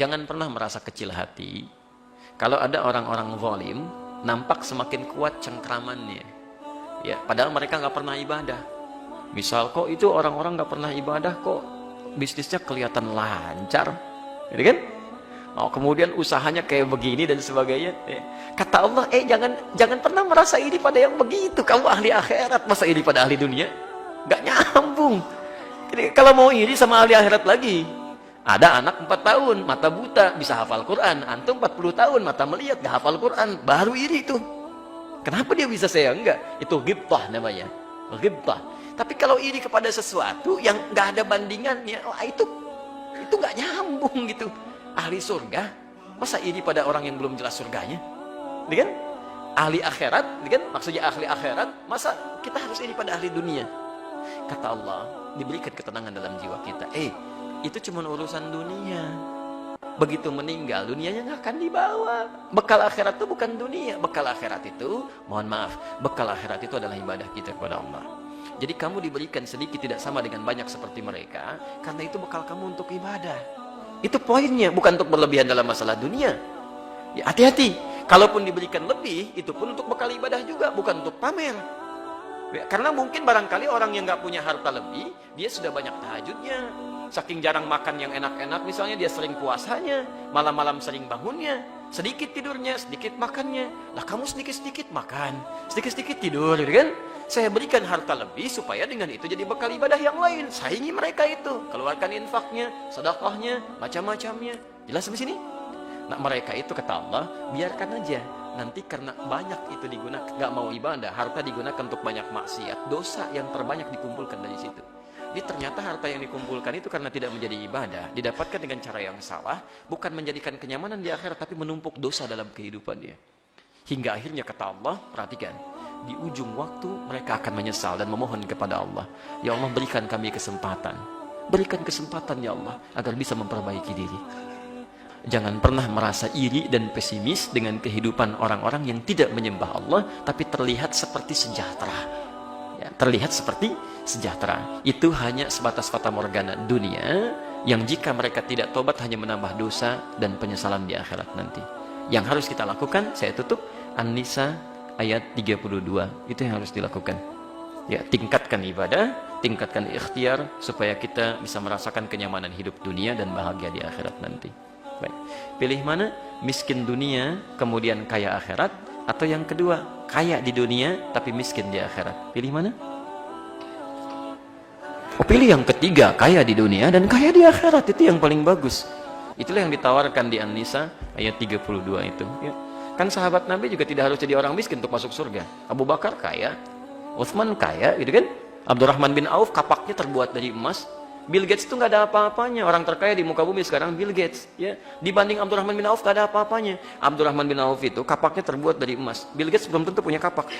Jangan pernah merasa kecil hati kalau ada orang-orang zalim nampak semakin kuat cengkramannya. Ya, padahal mereka nggak pernah ibadah. Misal kok itu orang-orang nggak pernah ibadah kok bisnisnya kelihatan lancar, gitu kan? Oh, kemudian usahanya kayak begini dan sebagainya. Kata Allah, jangan pernah merasa iri pada yang begitu. Kamu ahli akhirat, masa iri pada ahli dunia? Nggak nyambung. Jadi, kalau mau iri sama ahli akhirat lagi, ada anak 4 tahun, mata buta, bisa hafal Quran. Antum 40 tahun, mata melihat, gak hafal Quran. Baru iri itu. Kenapa dia bisa, saya enggak? Itu ghibtah namanya. Ghibtah. Tapi kalau iri kepada sesuatu yang gak ada bandingannya, wah itu gak nyambung gitu. Ahli surga, masa iri pada orang yang belum jelas surganya? Ini kan? Ahli akhirat, ini kan? Maksudnya ahli akhirat, masa kita harus iri pada ahli dunia? Kata Allah, diberikan ketenangan dalam jiwa kita. Itu cuma urusan dunia. Begitu meninggal, dunianya nggak akan dibawa. Bekal akhirat itu bukan dunia. Bekal akhirat itu, mohon maaf, bekal akhirat itu adalah ibadah kita kepada Allah. Jadi kamu diberikan sedikit tidak sama dengan banyak seperti mereka, karena itu bekal kamu untuk ibadah. Itu poinnya, bukan untuk berlebihan dalam masalah dunia. Ya, hati-hati. Kalaupun diberikan lebih, itu pun untuk bekal ibadah juga, bukan untuk pamer. Ya, karena mungkin barangkali orang yang nggak punya harta lebih, dia sudah banyak tahajudnya. Saking jarang makan yang enak-enak, misalnya dia sering puasanya, malam-malam sering bangunnya, sedikit tidurnya, sedikit makannya. Lah kamu sedikit-sedikit makan, sedikit-sedikit tidur, gitu kan? Saya berikan harta lebih supaya dengan itu jadi bekal ibadah yang lain. Saingi mereka itu, keluarkan infaknya, sedekahnya, macam-macamnya. Jelas sampai sini? Nah mereka itu kata Allah, biarkan aja. Nanti karena banyak itu digunakan, nggak mau ibadah, harta digunakan untuk banyak maksiat, dosa yang terbanyak dikumpulkan dari situ. Jadi ternyata harta yang dikumpulkan itu karena tidak menjadi ibadah, didapatkan dengan cara yang salah, bukan menjadikan kenyamanan di akhirat, tapi menumpuk dosa dalam kehidupan dia. Hingga akhirnya kata Allah, perhatikan, di ujung waktu mereka akan menyesal dan memohon kepada Allah, ya Allah berikan kami kesempatan, berikan kesempatan ya Allah, agar bisa memperbaiki diri. Jangan pernah merasa iri dan pesimis dengan kehidupan orang-orang yang tidak menyembah Allah, tapi terlihat seperti sejahtera. Ya, terlihat seperti sejahtera. Itu hanya sebatas fata morgana dunia, yang jika mereka tidak tobat hanya menambah dosa dan penyesalan di akhirat nanti. Yang harus kita lakukan, saya tutup, An-Nisa ayat 32. Itu yang harus dilakukan. Ya, tingkatkan ibadah, tingkatkan ikhtiar, supaya kita bisa merasakan kenyamanan hidup dunia dan bahagia di akhirat nanti. Baik. Pilih mana? Miskin dunia, kemudian kaya akhirat, atau yang kedua, kaya di dunia tapi miskin di akhirat. Pilih mana? Oh, pilih yang ketiga, kaya di dunia dan kaya di akhirat. Itu yang paling bagus. Itulah yang ditawarkan di An-Nisa ayat 32 itu. Ya. Kan sahabat Nabi juga tidak harus jadi orang miskin untuk masuk surga. Abu Bakar kaya, Utsman kaya, gitu kan? Abdurrahman bin Auf kapaknya terbuat dari emas. Bill Gates itu nggak ada apa-apanya. Orang terkaya di muka bumi sekarang Bill Gates, ya. Dibanding Abdurrahman bin Auf nggak ada apa-apanya. Abdurrahman bin Auf itu kapaknya terbuat dari emas. Bill Gates belum tentu punya kapak.